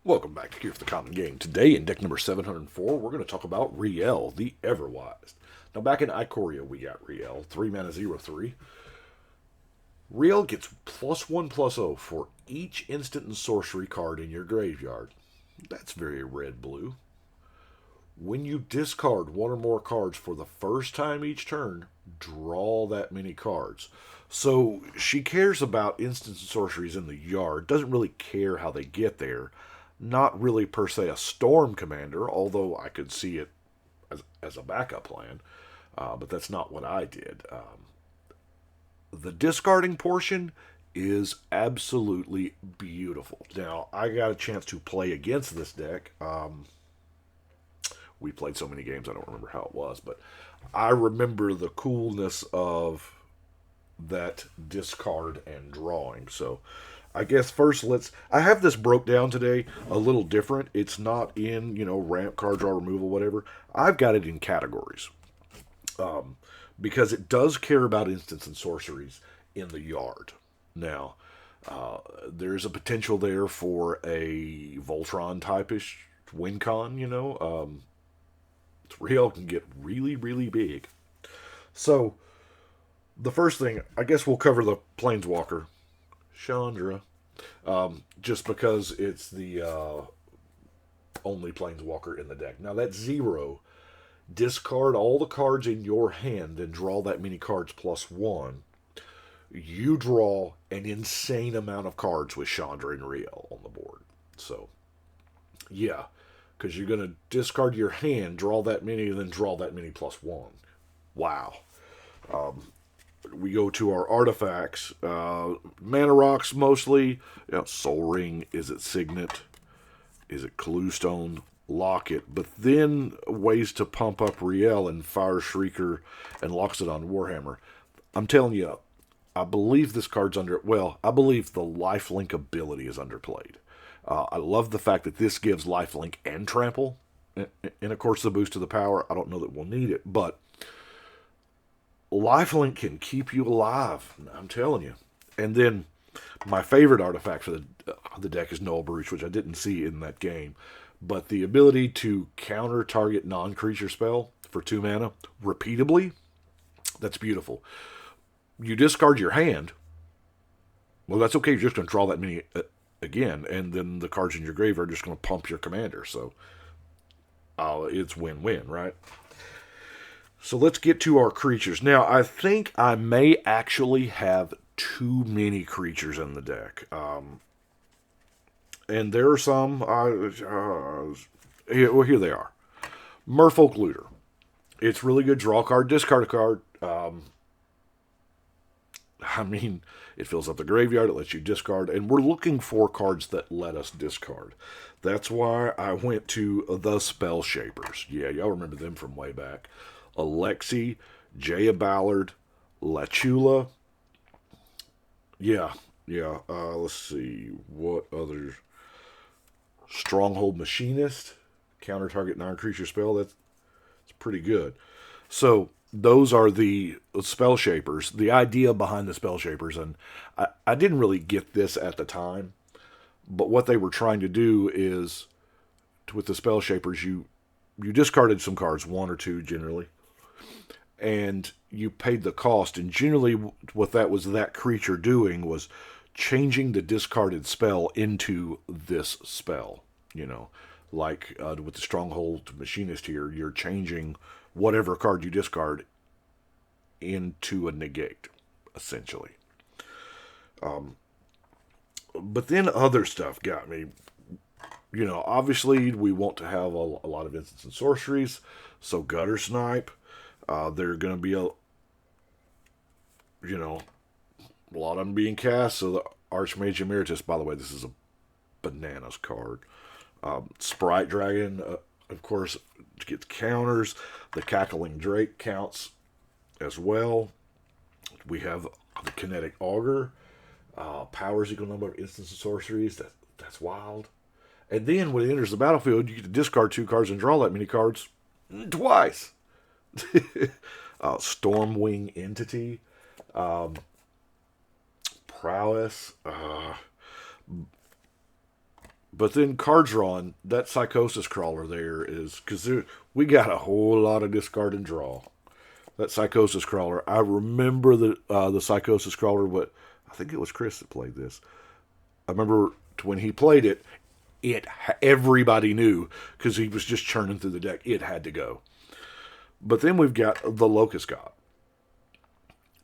Welcome back to Gear for the Common Game. Today in deck number 704, we're going to talk about Rielle, the Everwise. Now back in Ikoria we got Rielle, 3 mana 0/3. Rielle gets +1/+0 for each instant and sorcery card in your graveyard. That's very red-blue. When you discard one or more cards for the first time each turn, draw that many cards. So she cares about instants and sorceries in the yard, doesn't really care how they get there. Not really per se a storm commander, although I could see it as a backup plan, but that's not what I did. The discarding portion is absolutely beautiful. Now, I got a chance to play against this deck. We played so many games, I don't remember how it was, but I remember the coolness of that discard and drawing. So I guess first I have this broke down today a little different. It's not in, ramp, card draw, removal, whatever. I've got it in categories. Because it does care about instants and sorceries in the yard. Now, there's a potential there for a Voltron type-ish win con, Rielle can get really, really big. So, the first thing, I guess we'll cover the Planeswalker. Chandra. Just because it's the only Planeswalker in the deck. Now, that's 0. Discard all the cards in your hand and draw that many cards +1. You draw an insane amount of cards with Chandra and Rielle on the board. So, yeah. Because you're going to discard your hand, draw that many, and then draw that many +1. Wow. We go to our artifacts. Mana rocks mostly. Soul Ring. Is it Signet? Is it Cluestone? Locket. But then ways to pump up Rielle and Fire Shrieker and Loxodon Warhammer. I'm telling you, I believe this card's I believe the lifelink ability is underplayed. I love the fact that this gives lifelink and trample. And of course the boost to the power. I don't know that we'll need it, but lifelink can keep you alive. I'm telling you. And then my favorite artifact for the deck is Null Baruch, which I didn't see in that game. But the ability to counter target non-creature spell for 2 mana repeatably, that's beautiful. You discard your hand. Well, that's okay. You're just going to draw that many again. And then the cards in your grave are just going to pump your commander. So it's win-win, right? So let's get to our creatures. Now, I think I may actually have too many creatures in the deck. And there are some. Here they are. Merfolk Looter. It's really good. Draw a card, discard a card. It fills up the graveyard. It lets you discard. And we're looking for cards that let us discard. That's why I went to the Spell Shapers. Yeah, y'all remember them from way back. Alexi, Jaya Ballard, Lachula. Yeah. Let's see. What others? Stronghold Machinist. Counter target non-creature spell. That's pretty good. So, those are the Spell Shapers. The idea behind the Spell Shapers, and I didn't really get this at the time, but what they were trying to do is, with the Spell Shapers, you discarded some cards, 1 or 2 generally, and you paid the cost. And generally, what that creature doing was changing the discarded spell into this spell. Like with the Stronghold Machinist here, you're changing whatever card you discard into a negate, essentially. But then other stuff got me. Obviously we want to have a lot of instants and sorceries, so Gutter Snipe. They're going to be a lot of them being cast. So the Archmage Emeritus, by the way, this is a bananas card. Sprite Dragon, of course, gets counters. The Cackling Drake counts as well. We have the Kinetic Augur. Powers equal number of instants and sorceries. That's wild. And then when it enters the battlefield, you get to discard 2 cards and draw that many cards twice. Stormwing Entity. Prowess. But then card drawing, that Psychosis Crawler there is, because we got a whole lot of discard and draw. That Psychosis Crawler, I remember the Psychosis Crawler, but I think it was Chris that played this. I remember when he played it, everybody knew because he was just churning through the deck. It had to go. But then we've got the Locust God.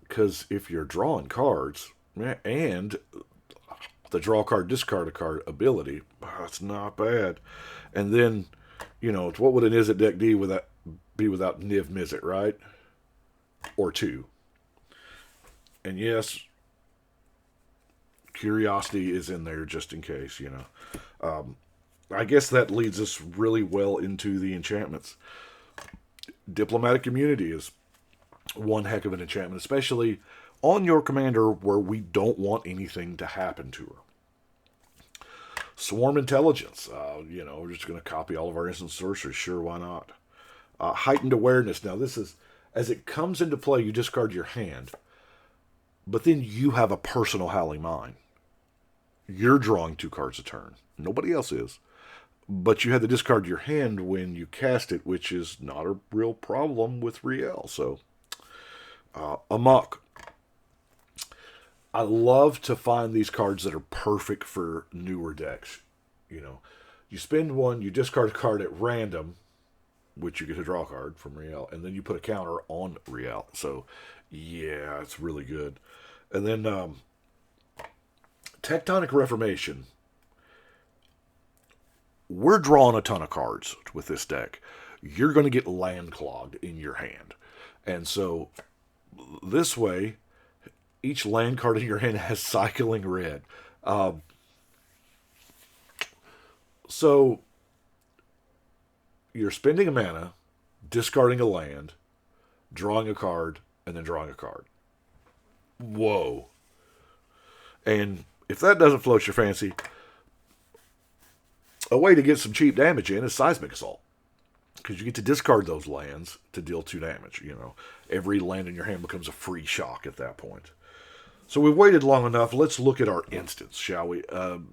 Because if you're drawing cards and the draw card, discard a card ability, it's not bad. And then, what would an Izzet deck be without Niv Mizzet, right? Or two. And yes, Curiosity is in there just in case, I guess that leads us really well into the enchantments. Diplomatic Immunity is one heck of an enchantment, especially on your commander where we don't want anything to happen to her. Swarm Intelligence, we're just going to copy all of our instant sorceries. Sure, why not? Heightened Awareness. Now, this is, as it comes into play, you discard your hand, but then you have a personal Howling Mine. You're drawing 2 cards a turn. Nobody else is. But you had to discard your hand when you cast it, which is not a real problem with Rielle. So, Amok. I love to find these cards that are perfect for newer decks. You spend 1, you discard a card at random, which you get a draw card from Rielle, and then you put a counter on Rielle. So, yeah, it's really good. And then Tectonic Reformation. We're drawing a ton of cards with this deck. You're going to get land clogged in your hand. And so, this way, each land card in your hand has cycling red. So, you're spending a mana, discarding a land, drawing a card, and then drawing a card. Whoa. And if that doesn't float your fancy, a way to get some cheap damage in is Seismic Assault. Because you get to discard those lands to deal 2 damage. Every land in your hand becomes a free shock at that point. So we've waited long enough. Let's look at our instants, shall we?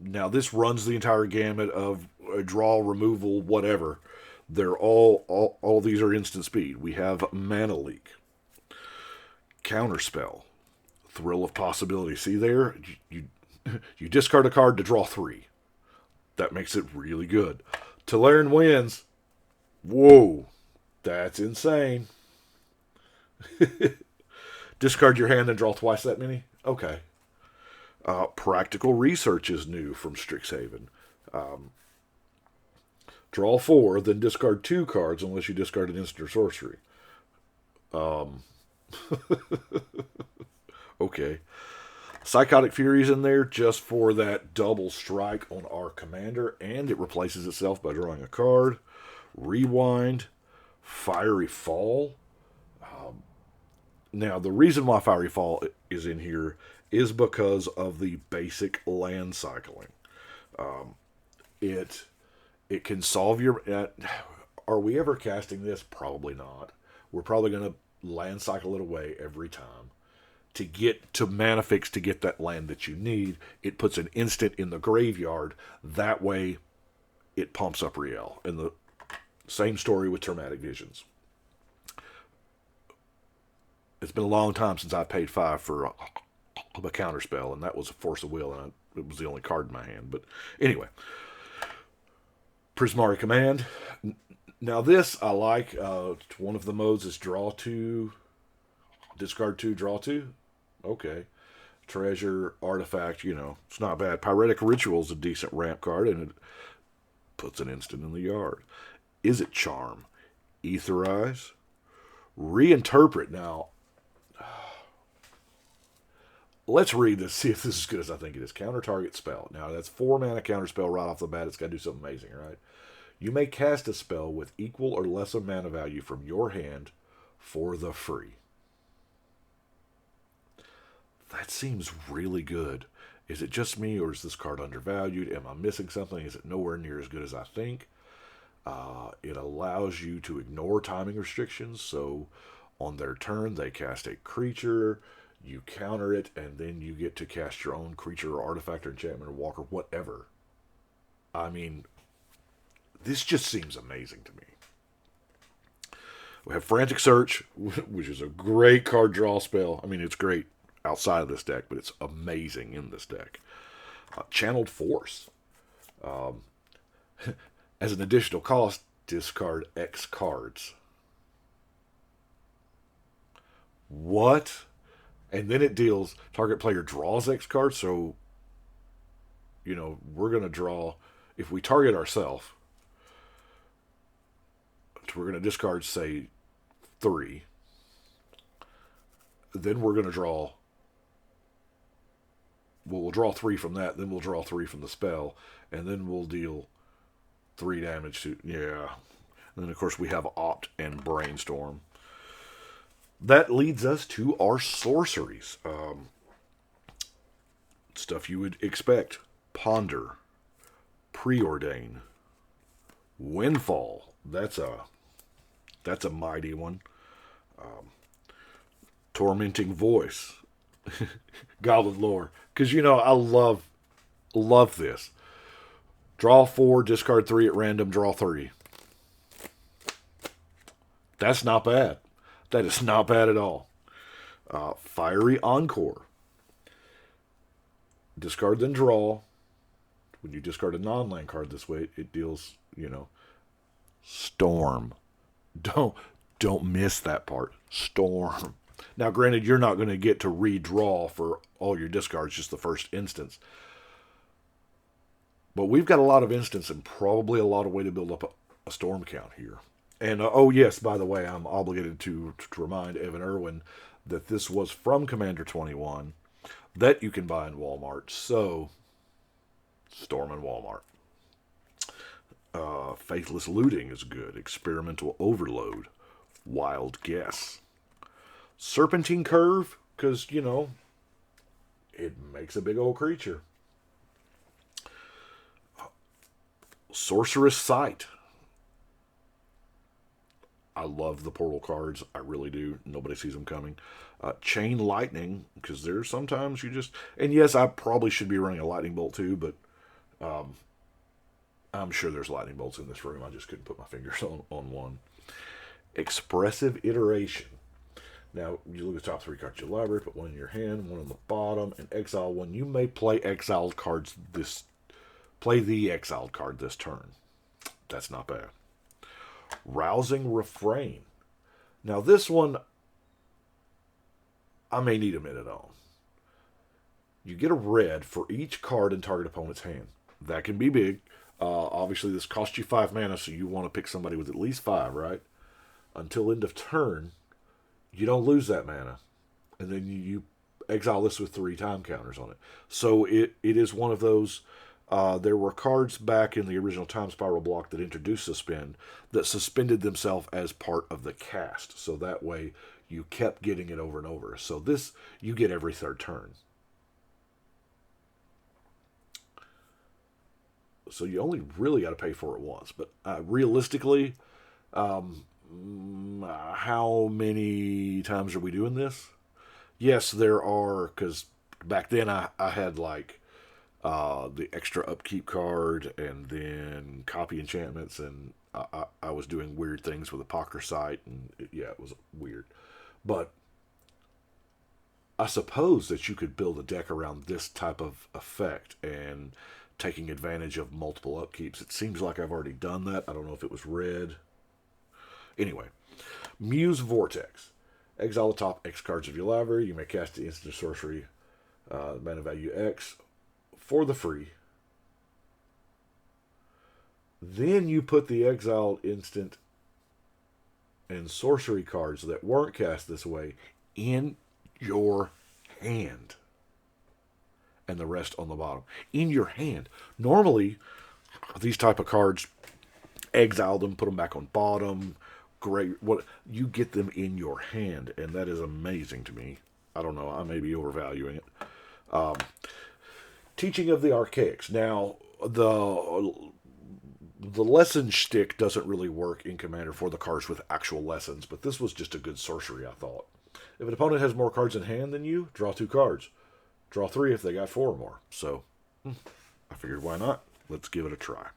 Now, this runs the entire gamut of draw, removal, whatever. They're all these are instant speed. We have Mana Leak, Counterspell, Thrill of Possibility. See there? You discard a card to draw 3. That makes it really good. Tolarian Winds. Whoa. That's insane. Discard your hand and draw twice that many? Okay. Practical Research is new from Strixhaven. Draw 4, then discard 2 cards unless you discard an instant or sorcery. Okay. Psychotic Fury's in there just for that double strike on our commander, and it replaces itself by drawing a card. Rewind. Fiery Fall. Now, the reason why Fiery Fall is in here is because of the basic land cycling. It can solve your... are we ever casting this? Probably not. We're probably going to land cycle it away every time. To get to mana fix to get that land that you need, it puts an instant in the graveyard. That way, it pumps up Rielle. And the same story with Traumatic Visions. It's been a long time since I paid 5 for a counterspell, and that was a Force of Will, and it was the only card in my hand. But anyway, Prismari Command. Now this I like. One of the modes is draw 2, discard 2, draw 2. Okay. Treasure, artifact, it's not bad. Pyretic Ritual is a decent ramp card, and it puts an instant in the yard. Izzet Charm, Etherize, Reinterpret. Now, let's read this, see if this is as good as I think it is. Counter target spell. Now, that's 4 mana counter spell right off the bat. It's got to do something amazing, right? You may cast a spell with equal or lesser mana value from your hand for the free. That seems really good. Is it just me, or is this card undervalued? Am I missing something? Is it nowhere near as good as I think? It allows you to ignore timing restrictions, so on their turn, they cast a creature, you counter it, and then you get to cast your own creature or artifact or enchantment or walker, whatever. I mean, this just seems amazing to me. We have Frantic Search, which is a great card draw spell. I mean, it's great outside of this deck, but it's amazing in this deck. Channeled Force. As an additional cost, discard X cards. What? And then it deals, target player draws X cards, so, we're going to draw, if we target ourselves, we're going to discard, say, 3. Then we're going to draw, we'll draw 3 from that, then we'll draw 3 from the spell, and then we'll deal 3 damage to, yeah. And then, of course, we have Opt and Brainstorm. That leads us to our sorceries. Stuff you would expect. Ponder. Preordain. Windfall. That's a mighty one. Tormenting Voice. Goblin Lore. Because, I love this. Draw 4, discard 3 at random, draw 3. That's not bad. That is not bad at all. Fiery Encore. Discard then draw. When you discard a non-land card this way, it deals, Storm. Don't miss that part. Storm. Now, granted, you're not going to get to redraw for all your discards, just the first instance. But we've got a lot of instance and probably a lot of way to build up a storm count here. And, yes, by the way, I'm obligated to remind Evan Irwin that this was from Commander 21 that you can buy in Walmart. So, storm in Walmart. Faithless Looting is good. Experimental Overload. Wild Guess. Serpentine Curve, because, it makes a big old creature. Sorcerous Sight. I love the portal cards. I really do. Nobody sees them coming. Chain Lightning, because there's sometimes you just... And yes, I probably should be running a Lightning Bolt too, but I'm sure there's Lightning Bolts in this room. I just couldn't put my fingers on one. Expressive Iteration. Now, you look at the top 3 cards of your library, put one in your hand, one on the bottom, and exile one. You may play exiled cards play the exiled card this turn. That's not bad. Rousing Refrain. Now, this one, I may need a minute on. You get a red for each card in target opponent's hand. That can be big. Obviously, this costs you 5 mana, so you want to pick somebody with at least 5, right? Until end of turn, you don't lose that mana. And then you exile this with 3 time counters on it. So it is one of those... there were cards back in the original Time Spiral block that introduced Suspend that suspended themselves as part of the cast. So that way you kept getting it over and over. So this, you get every 3rd turn. So you only really got to pay for it once. But realistically, how many times are we doing this? Yes, there are, because back then I had like... the extra upkeep card, and then copy enchantments, and I was doing weird things with Apocryphite, and it was weird. But I suppose that you could build a deck around this type of effect and taking advantage of multiple upkeeps. It seems like I've already done that. I don't know if it was red. Anyway, Muse Vortex. Exile the top X cards of your library. You may cast the instant sorcery, mana value X, for the free. Then you put the exiled instant and sorcery cards that weren't cast this way in your hand. And the rest on the bottom. In your hand. Normally, these type of cards, exile them, put them back on bottom. Great. You get them in your hand, and that is amazing to me. I don't know. I may be overvaluing it. Teaching of the Archaics. Now, the lesson shtick doesn't really work in Commander for the cards with actual lessons, but this was just a good sorcery, I thought. If an opponent has more cards in hand than you, draw 2 cards. Draw 3 if they got 4 or more. So, I figured why not? let's give it a try.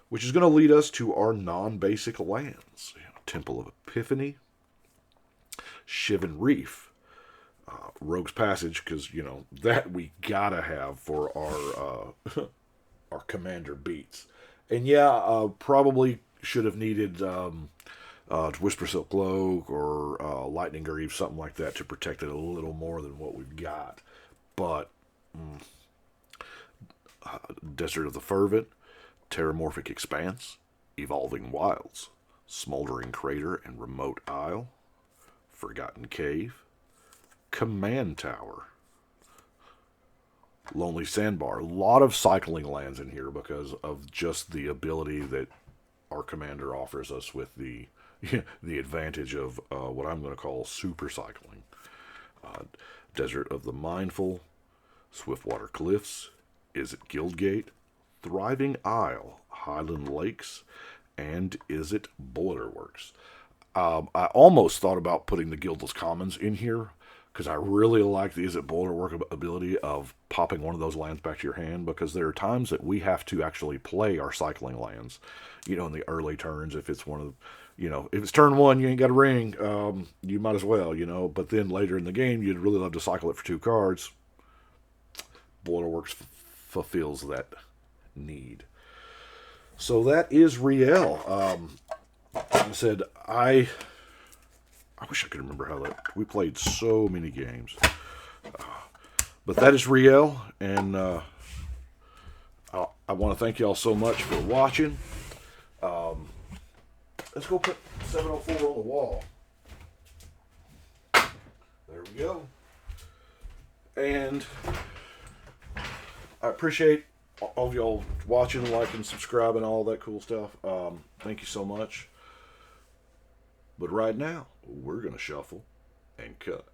Which is going to lead us to our non-basic lands. Temple of Epiphany, Shivan Reef, Rogue's Passage, because, that we gotta have for our our commander beats. And yeah, probably should have needed Whisper Silk Cloak or Lightning Greaves, something like that, to protect it a little more than what we've got. But Desert of the Fervent, Terramorphic Expanse, Evolving Wilds, Smoldering Crater and Remote Isle, Forgotten Cave, Command Tower, Lonely Sandbar. A lot of cycling lands in here because of just the ability that our commander offers us with the the advantage of what I'm going to call super cycling. Desert of the Mindful, Swiftwater Cliffs, Is It Guildgate, Thriving Isle, Highland Lakes, and Is It Boiler Works. I almost thought about putting the Guildless Commons in here because I really like the Is It Boiler Work ability of popping one of those lands back to your hand, because there are times that we have to actually play our cycling lands, in the early turns. If it's one of if it's turn one, you ain't got a ring, you might as well, but then later in the game, you'd really love to cycle it for 2 cards. Boiler Works fulfills that need. So that is Rielle. Like I said, I wish I could remember how that. We played so many games, but that is Rielle, and I want to thank y'all so much for watching. Let's go put 704 on the wall. There we go. And I appreciate all of y'all watching, liking, subscribing, all that cool stuff. Thank you so much. But right now, we're going to shuffle and cut.